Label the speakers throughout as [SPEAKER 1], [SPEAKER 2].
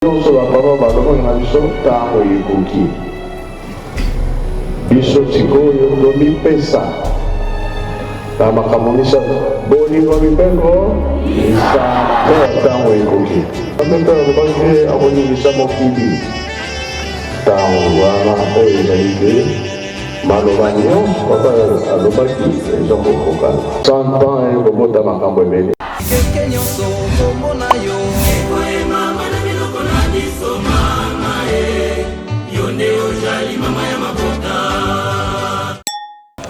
[SPEAKER 1] nyonso bapapa balobaka na biso ntango ekoki biso sikoyo tomipesa na makambo misato bolingo mibeko lisana ntango ekoki ameka alobaki akoningisa mokili ntango wana oyo ezali te maloba nyonso papa alobaki eza kokokana 100 ans ekobota makambo ebele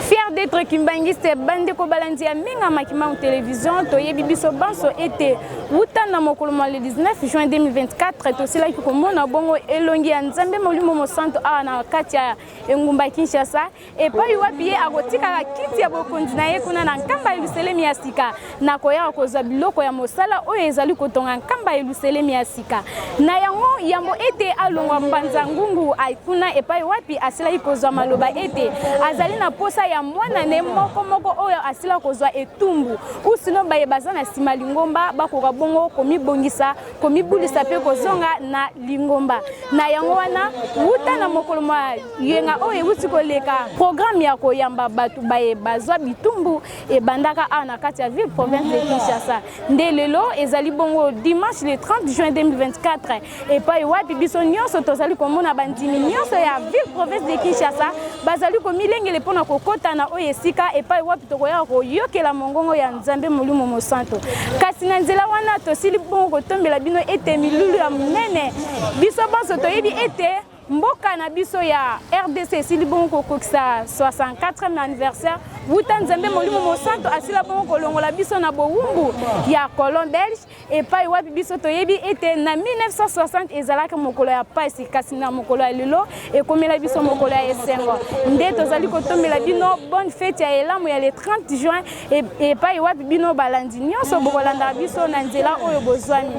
[SPEAKER 2] Fier d'être kimbangiste bande ko balandi ya minga makima télévision to yebi biso banso été wutana mokolo le 19 juin 2024 to sila ki komona bongo elongi ya nzambe molimo mosanto a na kati ya engumba Kinshasa et pa yuwapi ye akotika kiti ya bokonzi na ye kuna na nkamba eluselemi ya sika na koya kozwa biloko ya mosala oyo ezali kotonga nkamba eluselemi ya sika na yango yambo ete alongwa mbanza ngungu aikuna et pa yuwapi asila kozwa maloba ete azali na posa ya mwana ne moko oyo asila kozwa etumbu usino baye bazana sima lingomba bakoka bongo komibongisa komibulisa pe kozonga na lingomba na yango wana wuta na mokolo mwa yenga oyo wuti koleka programme ya koyamba batu baye bazwa bitumbu e bandaka a na kati ya ville province de Kinshasa nde lelo ezali bongo dimanche le 30 juin 2024 et pa wapi biso nyonso tozali komona bandimi nyonso ya ville province de Kinshasa bazali komilengele pona kokota na oyo esika et pa wapi tokoya koyokela mongongo ya nzambe molimo mosanto kasi na nzela wana tosili bongo kotombela bino ete milulu ya munene biso banso toyebi ete mboka na biso ya RDC sili bongo kokokisa 64e anniversaire wuta nzambe molimo mosanto asila bongo kolongola biso na bowumbu ya colon belge et pa wapi biso toyebi ete na 1960 ezalaka mokolo ya pasi kasi na mokolo ya lelo ekomela biso mokolo ya esengo nde tozali kotombela bino bonne fête ya elamu ya le 30 juin et pa wapi bino balandi nyonso bokolanda biso na nzela oyo bozwani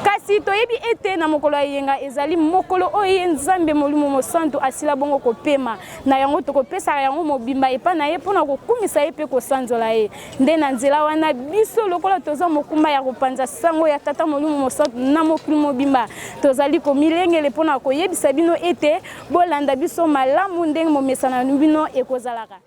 [SPEAKER 2] kasi toyebi ete na mokolo ya yenga ezali mokolo oyo nzambe molimo mosanto asila bongo kopema na yango tokopesa yango mobimba epa na ye mpona kokumisa ye pe kosanzola ye nde na nzela wana biso lokola toza mokumba ya kopanza sango ya tata molimo mosanto na mokili mobimba tozali komilengele mpona koyebisa bino ete bolanda biso malamu ndenge momesana na bino ekozalaka.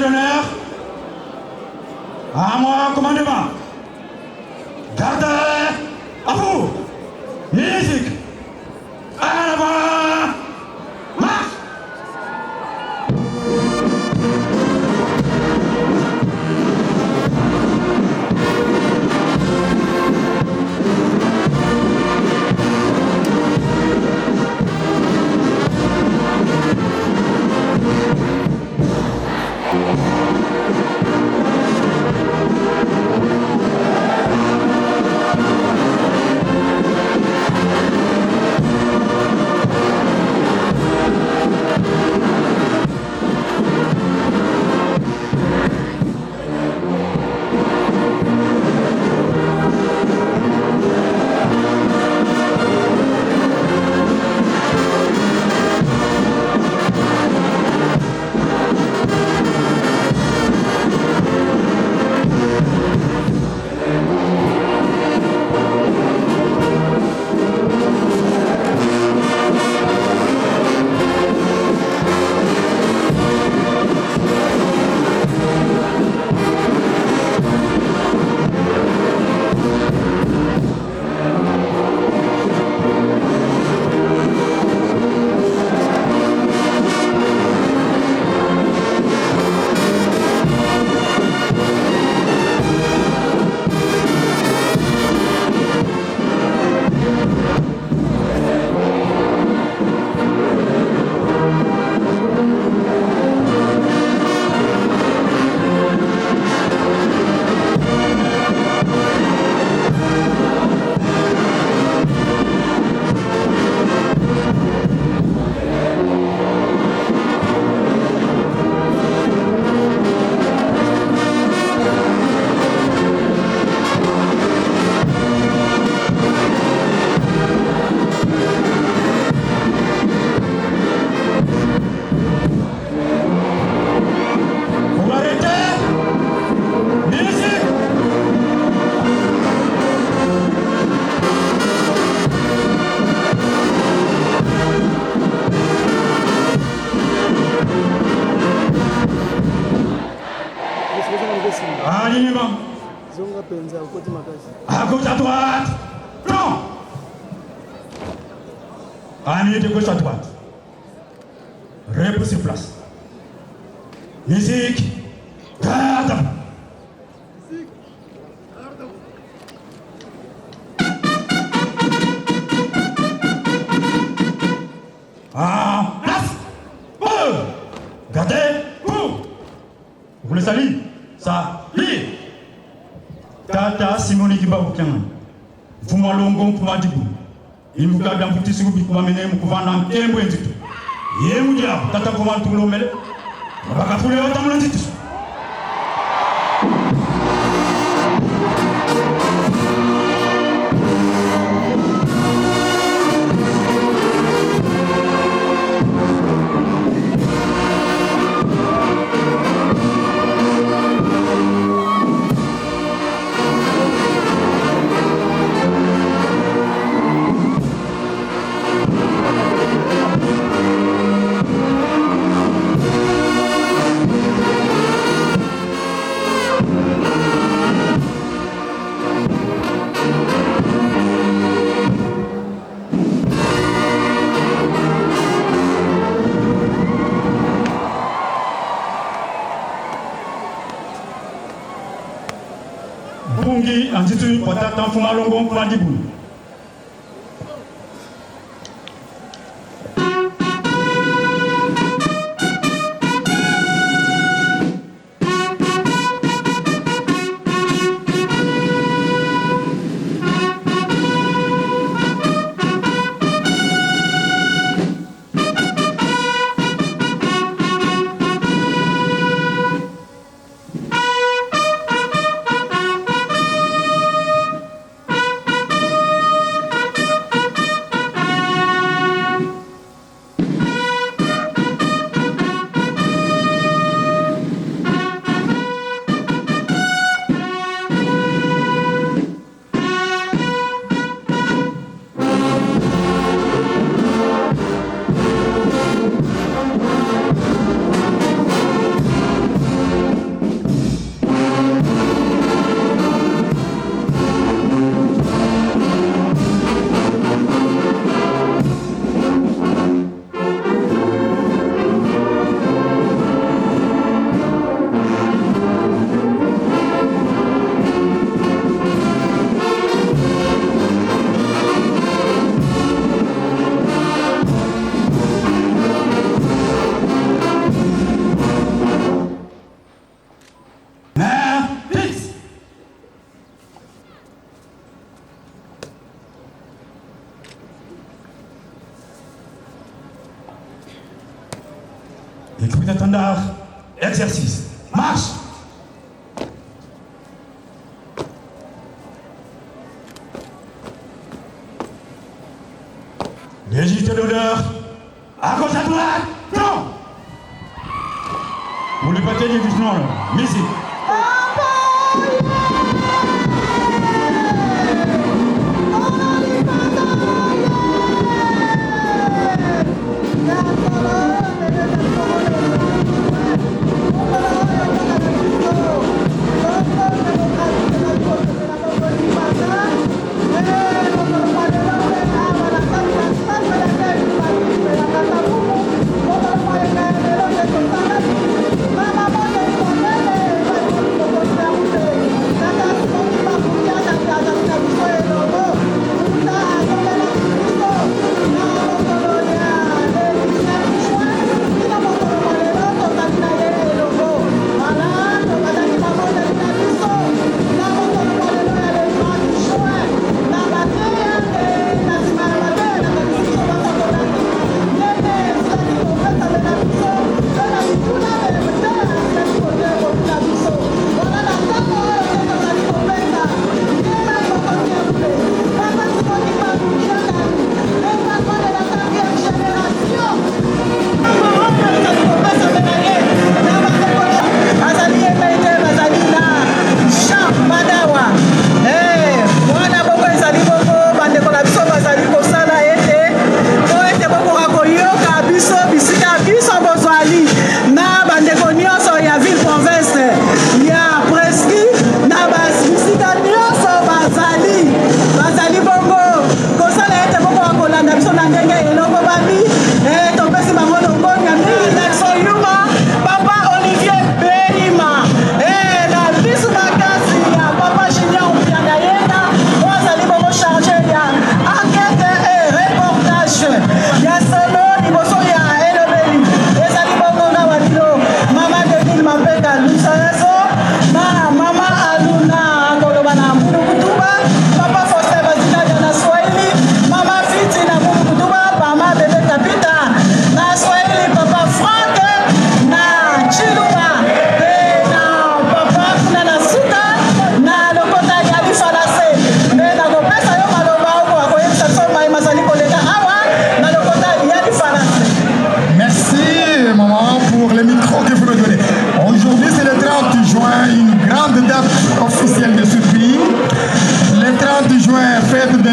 [SPEAKER 3] d'honneur. À moi, commandement. Garde à vous. Musique. En avant. Marche. Alignement. À gauche, à droite. Non. Amis de gauche à droite. Repousse sur place. Musique. Garde. En place. Gardez. Vous le saluez. Ça, li. Tata Simoni Kibabu Kiang. Fuma longo kuma dibu. Imuka damputi subi kuma mene mukuvana mtembo enzitu. Yemu dia tata kuma tulo mele. Baka fule wata mlanzitu. Bungi anjitu potata fuma longo kuma dibu. Écoute attendard, exercice, marche. Registre d'odeur, à gauche, à droite, non. Vous le battez doucement là, musique.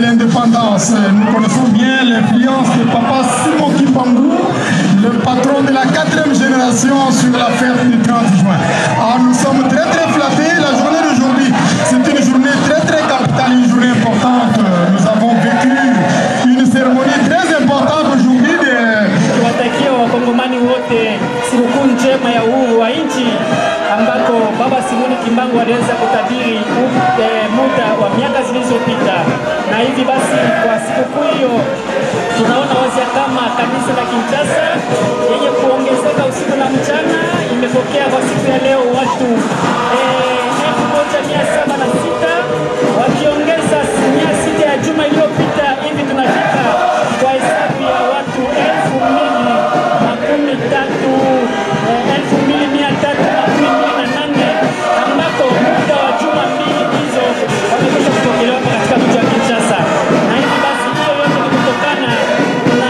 [SPEAKER 4] Nous connaissons bien l'influence de Papa Simon Kimpangou, le patron de la 4e génération sur la fête du 30 juin. Alors nous sommes très flattés. La journée d'aujourd'hui, c'est une journée très capitale, une journée importante. Nous avons vécu une cérémonie très importante aujourd'hui.
[SPEAKER 5] Tuwatakia wakongomani wote sikukuu njema ya uhuru wa nchi ambako Baba Simoni Kimbangu aliweza kutabiri muda wa miaka zilizopita, na hivi basi kwa sikukuu hiyo tunaona wazi kama kanisa la Kinshasa yenye kuongezeka usiku na mchana imepokea kwa siku ya leo watu 1706 wakiongeza 600 ya juma iliyopita. Hivi tunafika kwa hesabu ya watu 2328 ambako muda wa juma mbili hizo wamekwisha kupokelewa katika mji wa Kinshasa, na hivi basi hiyo yote ni kutokana na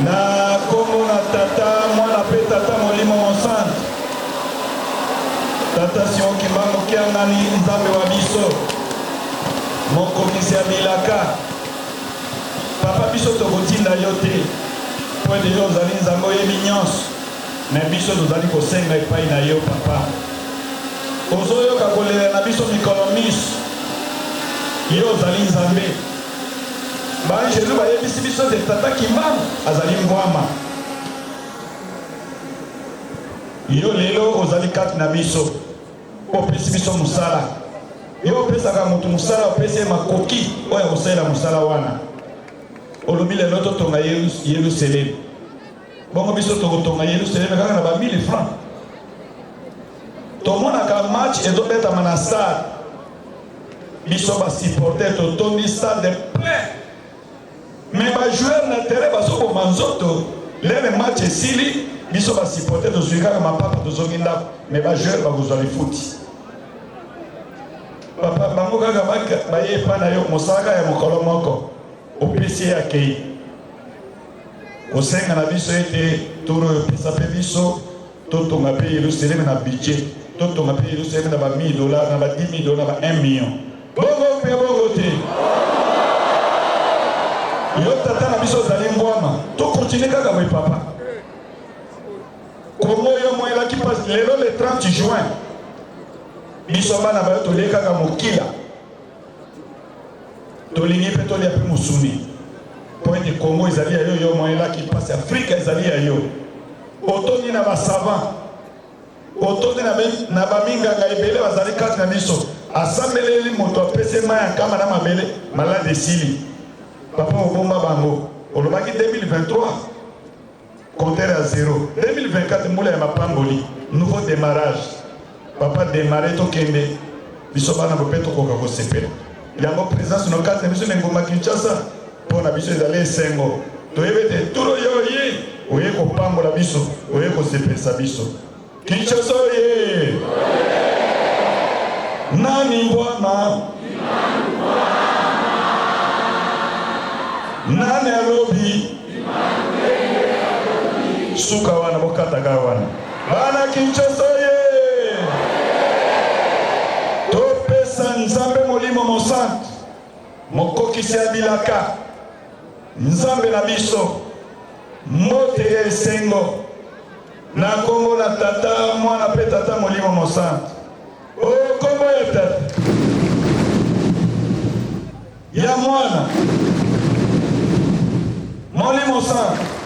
[SPEAKER 6] na kombo na tata mwana pe tata molimo mosante tata Simon Kimbangu Kiangani nzambe wa biso mokomisi ya bilaka papa biso tokotinda yo te po ete yo ozali nzambe oyebi nyonso me biso tozali kosenga epai na yo papa ozoyoka kolela na biso mikolo miso yo ozali nzambe baangelu bayebisi biso te tata Kimbangu azali mbwama yo lelo ozali kati na biso opesi biso mosala yo opesaka moto mosala opesi ye makoki oyo akosalela mosala wana olobi lelo totonga Yerusalemu bongo biso tokotonga Yerusalemu kaka na ba 1000 francs tomonaka match ezobetama na stade biso basupporter totondi stade plein mais bajoueur na terrain bazoboma nzoto lele match esili biso basupporter tozwi kaka mapapa tozongi ndako mais bajoueur bakozwa lifuti papa bango kaka baye epai na yo mosala ya mokolo moko opesi ye akei kosenga na biso ete toro opesa mpe biso totonga mpe Yerusalemu na budget totonga mpe Yerusalemu na ba $1000 na ba $10,000 na ba 1 million bongo mpe bongo te yo tata na biso ozali mbwama tokontinue kaka boye papa kongo yo moyelaki mpasi lelo le 30 juin biso bana bayo tolie kaka mokila tolingi mpe tolia mpe mosuni po ete kongo ezali ya yo yo moyelaki mpasi afrika ezali ya yo otondi na basavant otondi na baminganga ebele bazali kati na biso asambeleli moto apesi mai ya nkama na mabele malade esili papa obomba bango olobaki 2023 compteur à 0 2024 mbula ya mapamboli nouveau démarrage papa démarrer tokende biso bana bope tokoka kosepela yango présence no kati na biso na ngoma Kinshasa mpo na biso ezali esengo toyebi ete turo yo ye oye kopambola biso oye kosepelisa biso Kinshasa oye nani mbwana nani alobi suka wana bokataka wana bana Kinshasa ye topesa nzambe molimo mosante mokokisi ya bilaka nzambe na biso mote ya esengo na kombo na tata mwana pe tata molimo mosante o kombo ya tata ya mwana molimo mosante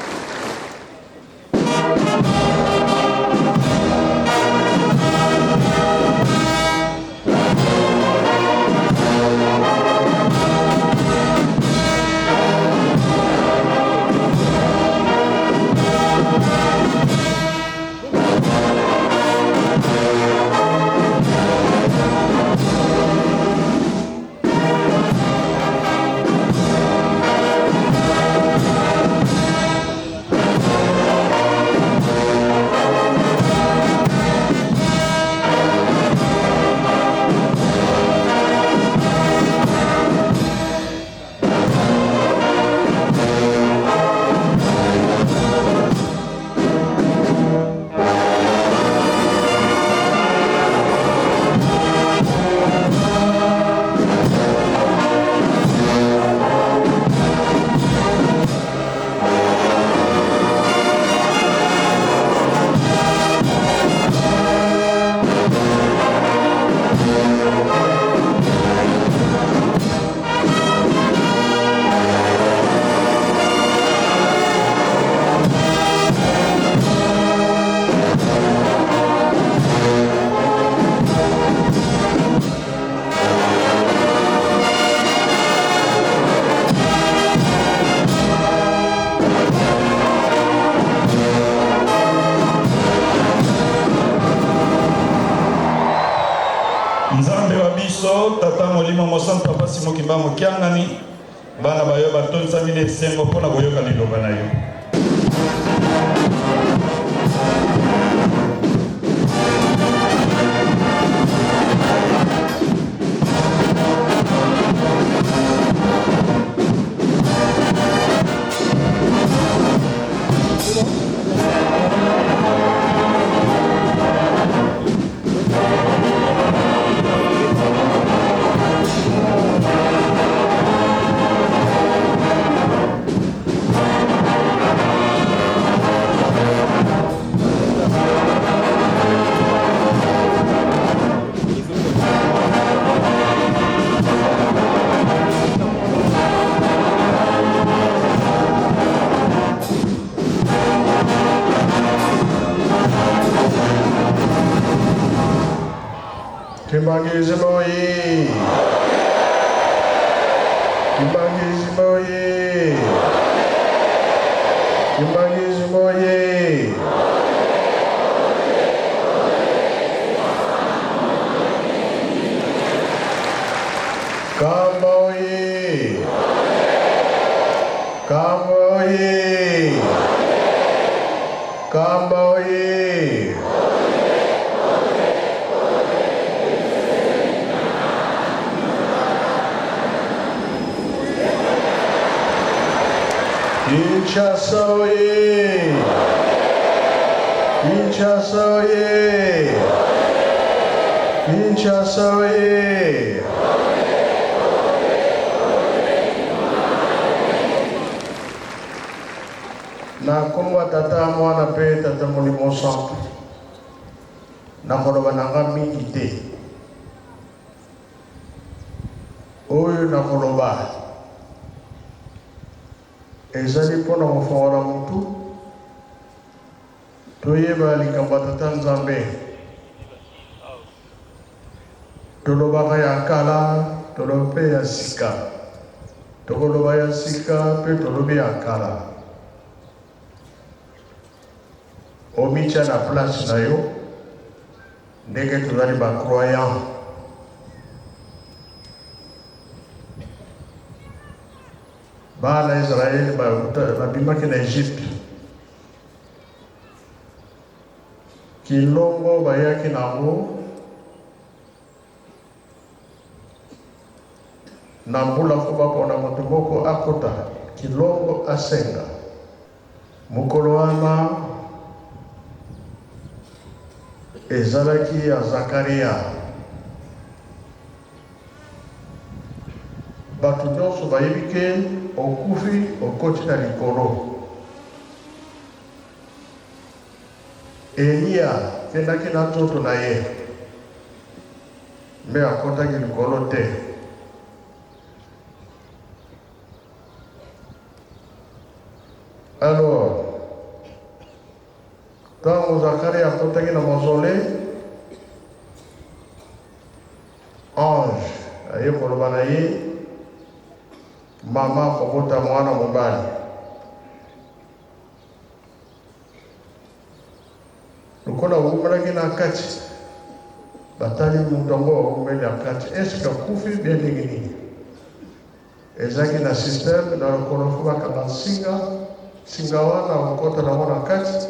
[SPEAKER 6] tata molimo mosante papa Simon Kimbangu Kiangani bana bayo batonisa mine esengo mpona koyoka liloba na yo
[SPEAKER 1] Kimbangizi moye! Kimbangizi moye! Kimbangizi moye! Kamba oye! Kamba oye! Kamba oye! Kinshasa oye! Kinshasa oye! Kinshasa oye! Na komwa tata mwana pe tata molimo centre na koloba nanga mingi te oyo na koloba ezali mpona kofongola mutu toyeba likambo tata Nzambe tolobaka ya kala toloba mpe ya sika tokoloba ya sika mpe tolobi ya kala omicha na place na yo ndenge tozali bacroyant bana Israeli babimaki na Egypte kilongo bayaki nango na mbula fo bapona moto moko akota kilongo asenga mokolo wana ezalaki ya Zakaria bato nyonso bayebi ke okufi okoti na likolo Eliya kendaki na nzoto na ye me akotaki likolo te alors ntango Zakaria akotaki na mausolée ange aye koloba na ye mama akobota mwana mobali lokola awumelaki na kati batali moto yango awumeli na kati eske akufi bie ndenge nini ezalaki na systeme na lokolo fo bakanga singa wana akokota nango na kati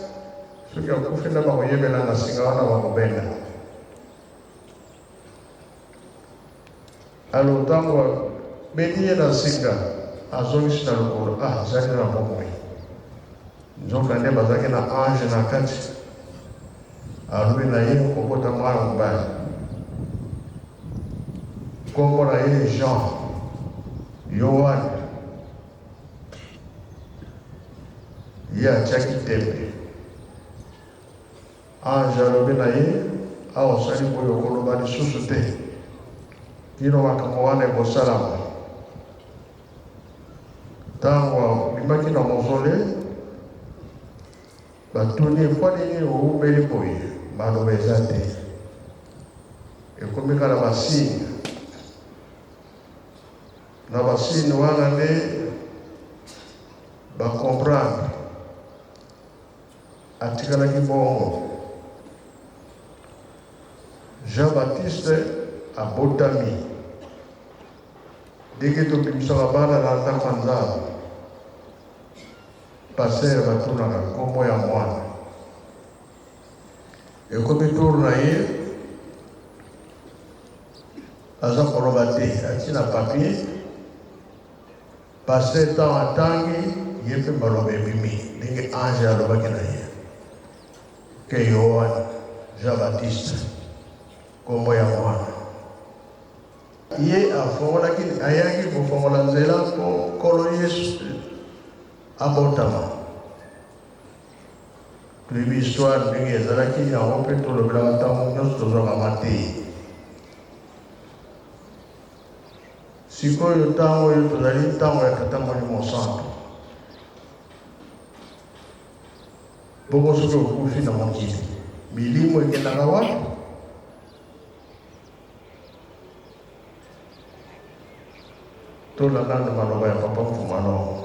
[SPEAKER 1] soki akufi nde bakoyebela na singa wana bakobenda alo ntango bedi ye na singa azongisi na lokolo azali na bomoi nzoka nde bazalaki na ange na kati alobi na ye kokota mwana mobali kombo na ye Jean Yohane ye atiaki tembe ange alobi na ye awa osali boyo koloba lisusu te kino makambo wana ekosalama ntango bimaki na mausolée batuni mpo nini owumeli boye maloba eza te ekomi kaka na basine na basine wana nde bakomprendre atikalaki bongo Jean-Baptiste abotami ndenge tobimisaka bana na ndako ya Nzambe paster batunaka nkombo ya mwana ekomi turu na ye aza koloba te ati na papier paster ntango atangi ye mpe maloba ebimi ndenge ange alobaki na ye ke Yohane Jean-Baptiste nkombo ya mwana ye afongolaki ayaki kofongola nzela mpo nkolo Yesu abotama toyebi histoire ndenge ezalaki yango mpe tolobelaka ntango nyonso tozwaka mateyi sikoyo ntango oyo tozali ntango ya tata molimo santo bongo soki okufi na mokili milimo ekendaka wapi tola nana maloba ya papa mfumano.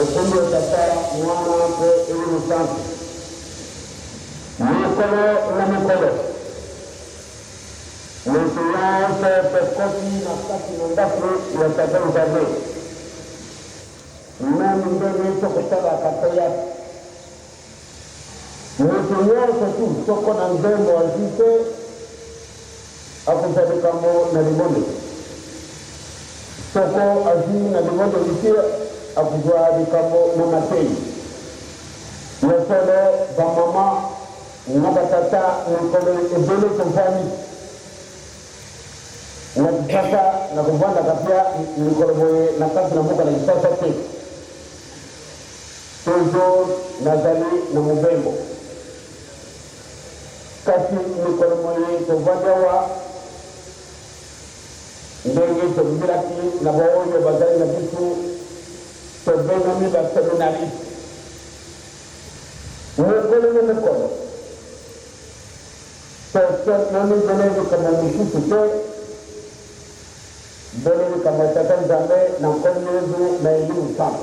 [SPEAKER 7] Okumbi utasara mwana wako ili msanti. Mikolo na mikolo. Misiyanse pekoti na kati na ndafu ya sabeu sabeu. Nami ndeni sokotala kataya. Misiyanse tu soko na nzembo wazite. Akuzalika mo na limone. Soko azi na limone likia. Akuzalika mo na matei. Nesolo ba mama na batata nikolo ebele kumfani. Na kisasa na kuvanda kapia nikoroboe na kasi na muka na kisasa te. Tozo na zali na mubembo. Kasi nikoroboe kuvanda wa ndenge tobiraki na baoyo bazali na bisu tobena miba seminari. Nikolo na nikolo. Sasa nami benezi kama mshusu te. Beli kama tatan zambe na mkonyezu na elimu sana.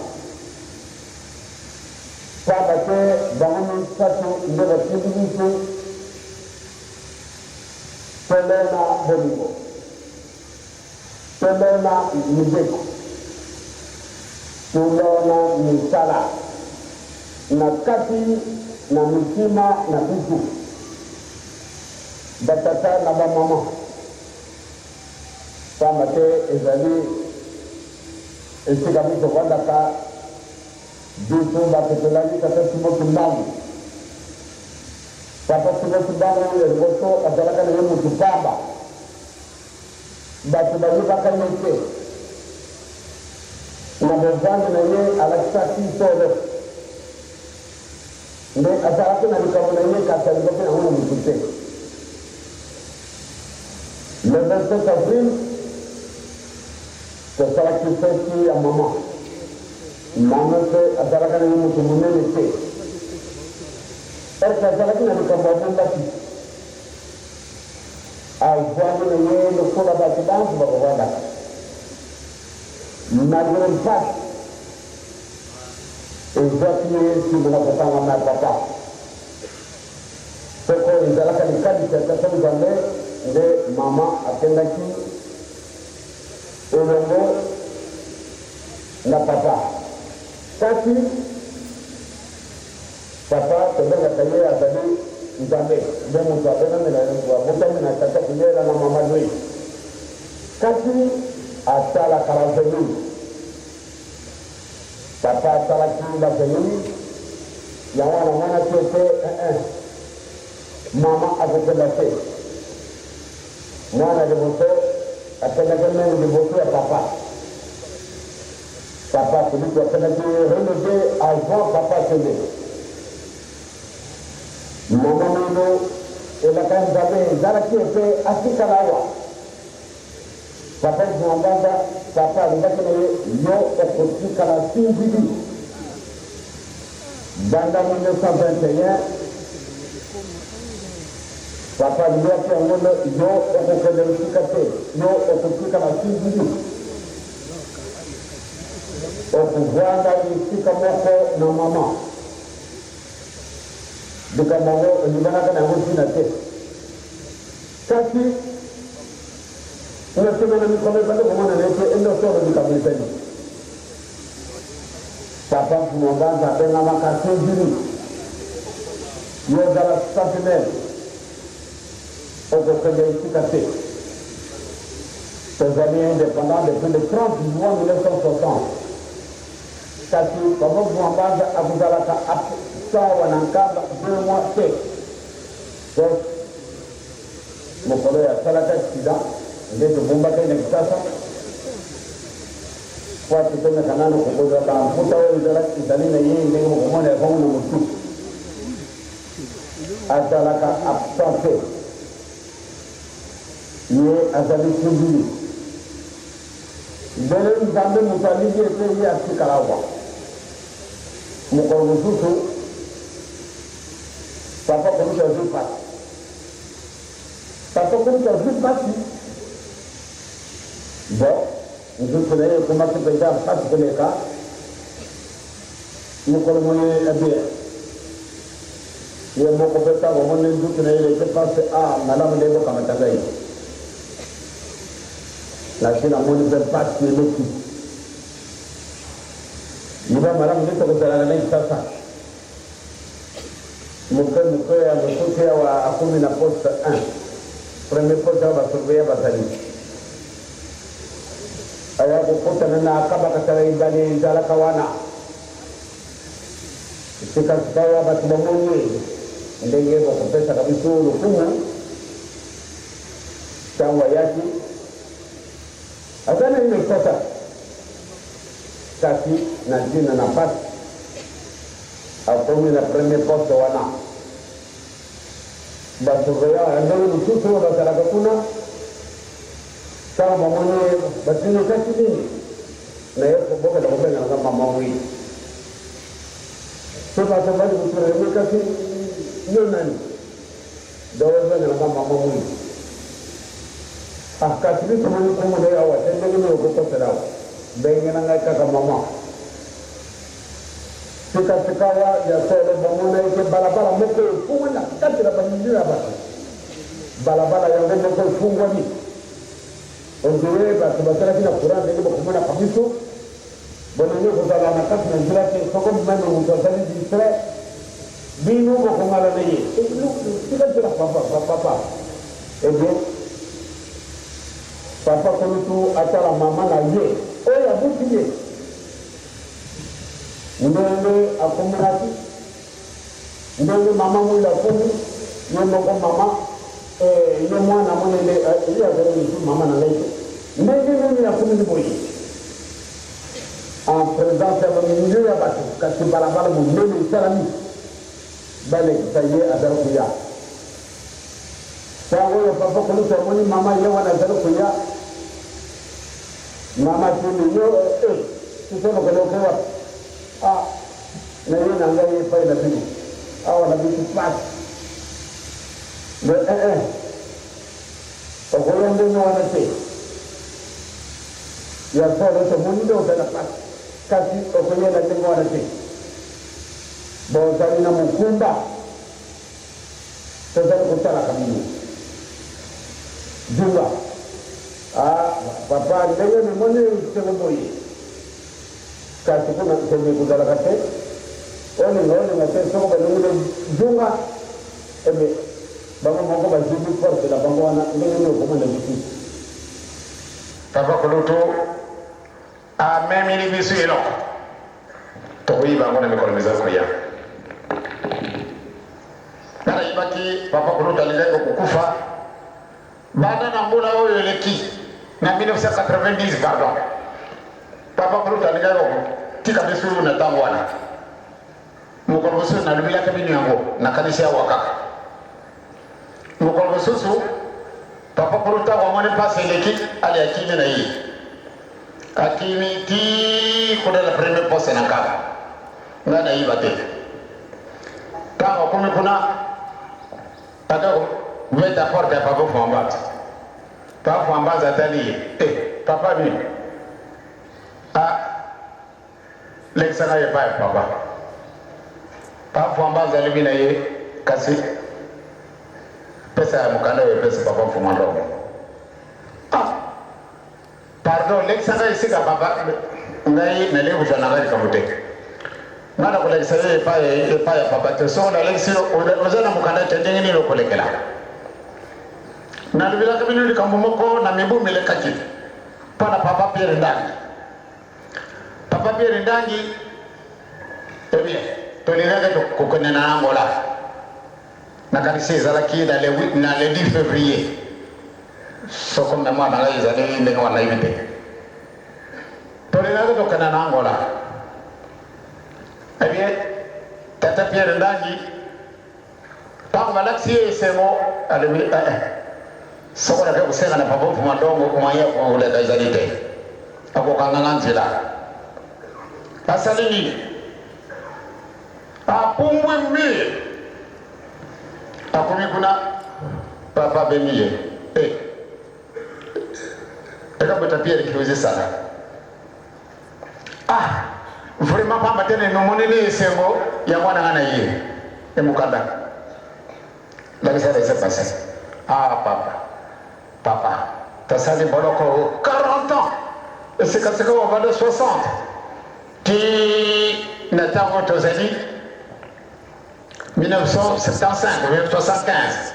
[SPEAKER 7] Saba te bahani satu ndeba tibisu Selena Bolingo. Selena Nijeko. Selena Nisala. Na kati na misima na bisu. Batata na bamama. Sama te ezali esika biso kwandaka biso bapetelani kata Timothy Mbangu. Papa Timothy Mbangu eliboso azalaka na ye mutu pamba. Bato bayibaka ye te. Na bozangi na ye alakisaki solo. Nde azalaki na likambo na ye kasi aliboki na huna mutu te. Le 27 avril, c'est ça qui fait qui à maman. Maman fait à Saraka na mutu munene te. Est-ce que Saraka na likambo ndaki? Azwani na ye le kola batibangu babawada. Malgré le fait, ezaki si mona kopanga na papa. Soko ezalaka likadi c'est nzambe nde mama akendaki elongo na papa. Kasi papa tobengaka ye azali nzambe nde moto abotami na tata kuyela na mama lui. Kasi asalaka bazenui. Papa asalaki bazenui yango wana mwana tie te mama akokenda te. Mwana liboso akendaki mene liboso ya papa. Papa kuliko akendaki renove avant papa kende. Mama meno elaka nzambe ezalaki ete atikala awa. Papa kumwambanga papa alibaki na ye yo okotikala singili. Banda 1921 papa alibaki yango yo okokende lisika te yo okotikala singili. Okuvanda lisika moko na mama. Likambo elibanaka na yango ntina te. Kasi unasemana mikome bado kumona nete endo soro likamwezeni. Papa kumwambanga apenga makasingili. Yo zala sentinelle. Okokende lisika te. Tanzanie indépendant depuis le 30 juin 1960. Kasi papa kumwambanga akuzalaka sawa na nkamba 2 mois te. Donc mokolo ya salaka accident nde tobombaka ina kisasa po atutomeka nano kokozwa bamputa oyo ezali na ye ndenge mokomona yakongo na motu azalaka absente ye azali singili mbele nzambe moto aliki ete ye atikala awa mokolo mosusu papa komisa azwi pasi papa comme ça juste parti bon nous connaissons comment se fait ça pas de les cas nous connaissons la bien il y a beaucoup de temps on est doute qu'il était passé à madame Lebo Kamatagaï la Chine a monné de parti de l'autre il va madame Lebo Kamatagaï ça mukwe ya mkuti ya wa 10 na poste 1 premier poste wa surveiller batali aya kukuta na akaba katara ibali zala kawana sikasibawa batubamuni ndenge boko pesa kabisa lukumu tangwa yaki azana ile sasa kasi na jina na pasi akomi na premier poste wana basurveya ndio mtutu basara kuna kama mwenye batini kasi nini na yeye boka da kubena kama mama sasa sababu kuturemeka kasi ndio nani dawa na kama mama akatili tumani kama ndio hawa tende ni uko sawa bengena ngaka kama mama sikawa ya solo bomona yake barabara mko fungwa na kati la banjira basi barabara ya ngombe kwa fungwa ni ondoe basi batara kina Qur'an ndio kumona kabisa bwana ndio kwa na kati na njira ke soko mmano mtazali distra binu kwa kumala na yeye sikatira papa ebe papa kunutu atara mama na yeye oya buti yeye ndenge akomunati ndenge mama mwila kumi nyomoko mama ile mwana mwenye ile azali mama na leo ndenge mimi ya kumi boyi en présence ya mimi ya batu kasi barabara mwene salami bale saye azali kuya sawa ya papa kunusa mwani mama ile wana azali kuya mama tuni yo tuseme kwa na yeye anaangalia pale na bibi au na bibi pat okolongo ni wanate ya sasa to mundo kana pat kasi okoye na tengo wanate boza na mkumba sasa kutala kamili jumba papa ndio ni mone useme boy kasi kuna kuseme kudala kate oni na sasa kwa ndio junga ebe baba moko bazibu forte la bango wana ndio kwa mwana bitu papa kuluto a memi ni bisu yelo to yiba ngona mikolo mizazo ya kana ibaki papa kuluto alizaiko kukufa baada na mbona huyo leki na 1990 pardon papa kuluto alizaiko tika bisu na tangwana mukolobosu na lubila kabini yango na kanisa wakaka mukolobosu papa kuluta wa mwana pase leki ali akimi na hii akimi ti kuna la premier poste na kaba ngana hii bate kama kumi kuna tako veta porte papa fambata tali papa ni leksana ye papa fambata libina ye kasi pesa ya mukanda ye pesa papa fumando pardon leksana ye sika papa ngai na leo jana ngai kamute ngana kula isaye pa ya papa te so na leksio ozana mukanda tendenge ni lokolekela na libila kabini likamomoko na mibu melekaki pana papa Pierre Ndangi ebie toliraga kokone na Angola na kanisa zalaki na le 10 février so comme moi na les années ndenge wana ibite toliraga kokone na Angola ebie tata Pierre Ndangi par malaxi semo alebi soko na kusema na papa mfu madongo kumaya kwa ule kaizalite ako kanganganzila asalini apumwe mmi akumi kuna papa bemie ekabota Pierre kiuze sana vraiment pamba tene no monene sengo ya mwana ngana yeye emukanda la bisa de se passer papa t'as sali boloko 40 ans et c'est quand on va de 60 qui n'attend aux années 1975 ou 1975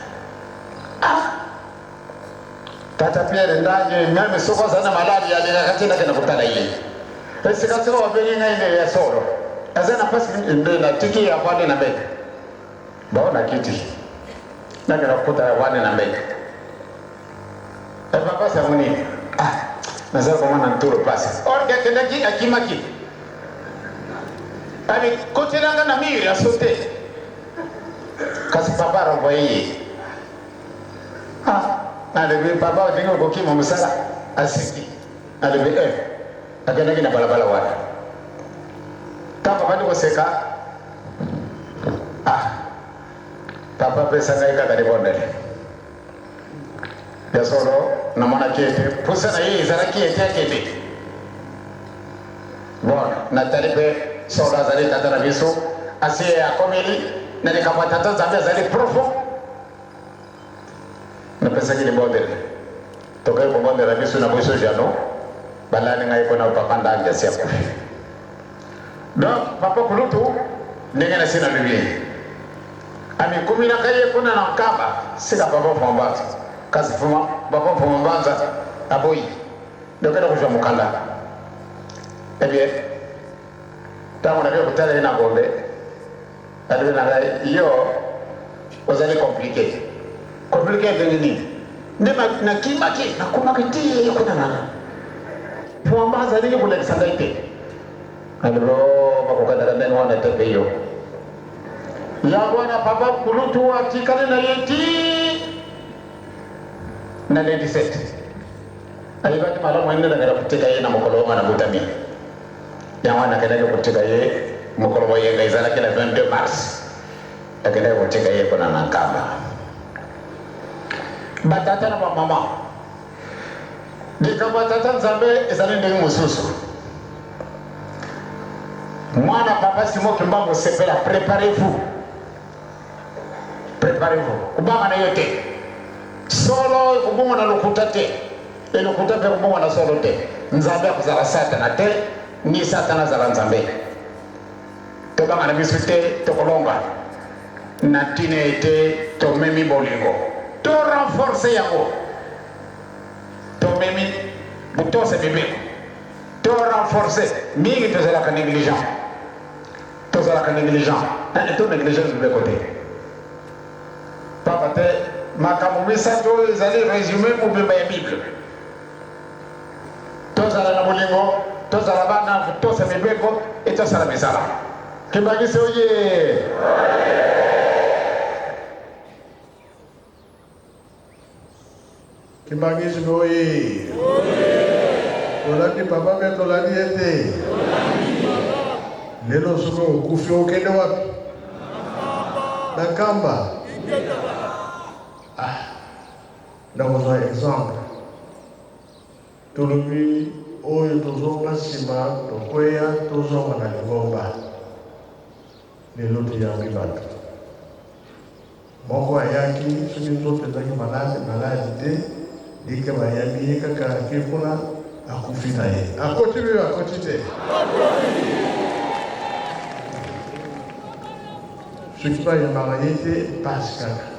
[SPEAKER 7] Tata Pierre ndani mimi soko sana malali ya katina kana kutana yeye sikasema wapeni ngaine ya soro azana pasi ndio na tiki ya kwani na mbele baona kiti na kana kuta wani na mbele papa sa muni nazao kwa mwana nturo pasi orga kendaki akimaki ami kotiranga na miri asote kasi papa roboye alebe papa dingo kokima musala asiki alebe akenda na balabala wala kama bado koseka papa pesa ngai kaka de bondele ya solo na mwana kete pusa na yeye zara kete bon na talibe sola zali tatana biso asiye akomeli na nikamata Tanzania zali profo na pesa kile bondele tokai ko bondele biso na biso jano balani ngai kona papa ndanga siapo donc papa kulutu ndenge na sina bibi ami kumina kaye kuna na kamba sika papa fomba kasi fuma papa fomba banza aboyi ndokenda kujwa mukanda bien tamu na kutala ina gombe adwe na yo wazali compliqué nini ndema na kimaki na kumakiti kuna nana fomba zali kule sangaite aliro bakokadara ndani wana tepeyo ya bwana papa kulutu atikane na yeti na 97 alibaki mara mwende na kutika yeye na mokolo na butamia ya wana kenda kutika yeye mokolo yeye ngaizala kila 22 mars akenda kutika yeye kuna nakamba batata na mama dikamba tata nzambe ezali ndenge mususu mwana papa Simon Kimbangu sepela préparez-vous kubanga na yote solo kubonga na lokutate elokutate kubonga na solo te nzambe akuzala satana te ni satana zala nzambe tobanga na biso te tokolonga na tine ete tomemi bolingo to renforcer yango tomemi butose bibeko to renforcer mingi tozalaka négligent to négligence de côté papa te makambo misato ezali résumé mobimba ya bible tozala na bolingo tozala bana tosa mibeko etosala misala Kimbangisi oye
[SPEAKER 1] Kimbangisi oye olandi papa beto olandi ete lelo soko okufi okende wapi na kamba nakozwa exemple tolobi oyo tozonga nsima tokweya tozonga na lingomba lelo toyangi bato moko ayaki soki nzoto ezalaki maladi te dike bayambi ye kaka ake kuna akufi na ye akoti biyo akoti te soki bayambaka ye te pasi kaka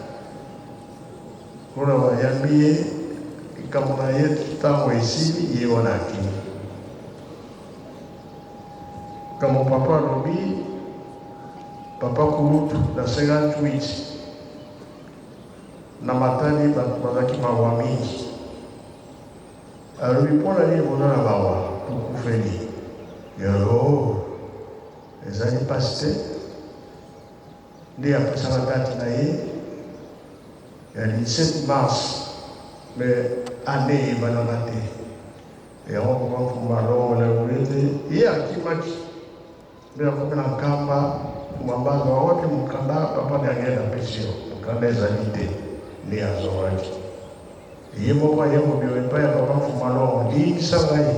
[SPEAKER 1] kuna bayambi ye likambo na ye ntango esili ye wana akimi kamo papa alobi papa kulutu na 58 na matani bazalaki mawa mingi alobi mpona nini boza na mawa tokufeli yalo ezali mpasi te nde apesaka date na ye ya 17 mars mais année ebanaka te yango papa mfumba alongolakoli te ye akimaki nde akomi na nkamba mwabanza wawapi mokanda papa ni angenda pesio mokanda ezali te ni azawadi yemo kwa yemo bio epai ya papa mfumalo ndi sangai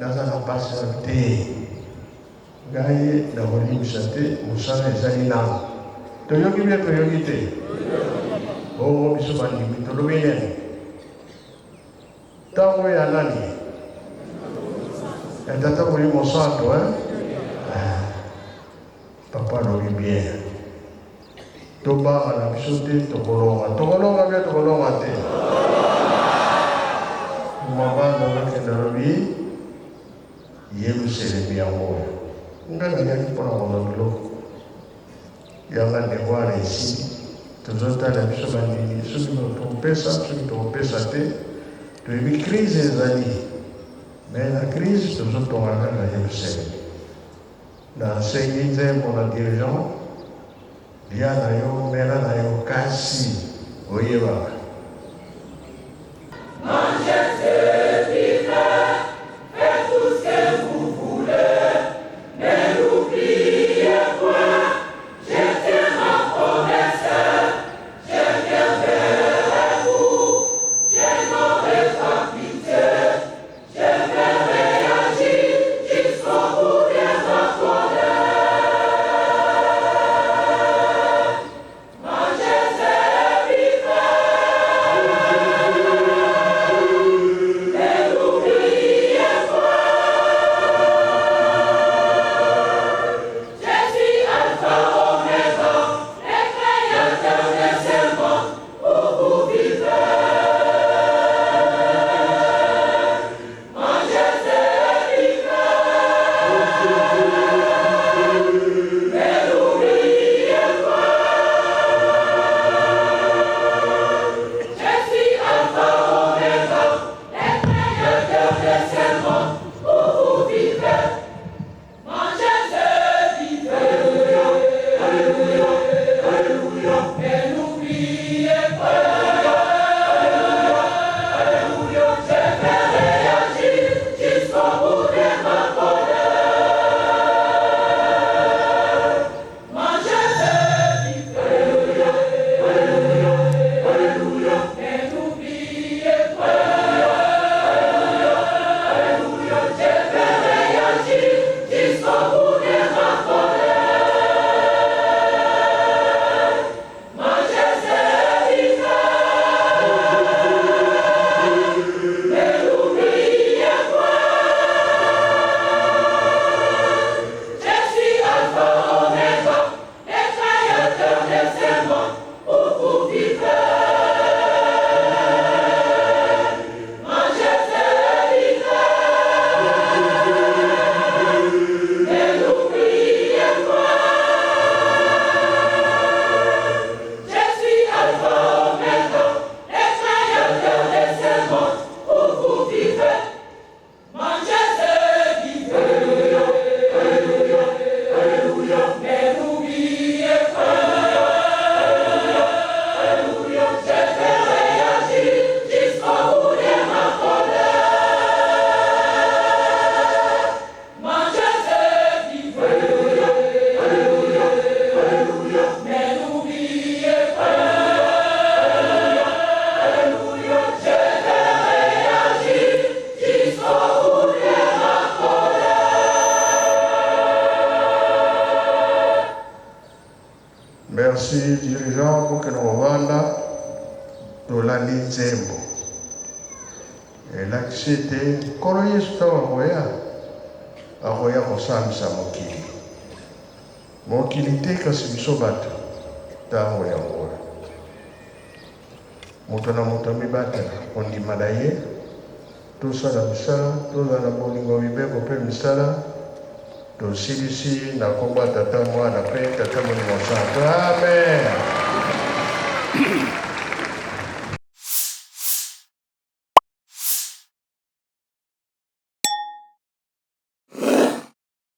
[SPEAKER 1] naza na pasi na te ngai na kolimisa te mosala ezali nano toyoki bie toyoki te bongo biso bandimi tolobi nini ntango ya nani ya tata molimo santo papa alobi bien tobanga na biso te tokolonga bie tokolonga te mabanga bakende alobi yeluselemi yango nga nayaki mpona koza biloko yanga ndeko areisi tozotala biso bandimi soki tokopesa soki tokopesa te toyebi crise ezali me na crise tozotongaka na yeluselemi nasengi nzembo na dirigeant lia na yo mela na yo kasi oyebaka Merci dirigeant pour que nous revanda de la nzembo. Et là c'était koloye stoa akoya kosamisa mokili. Mokili te kasi biso bato tango yango. Moto na moto mibata ondima na ye tosala misala tozala bolingo mibeko mpe misala tosilisi na kombo ya tata mwana mpe tata molimo santo amen.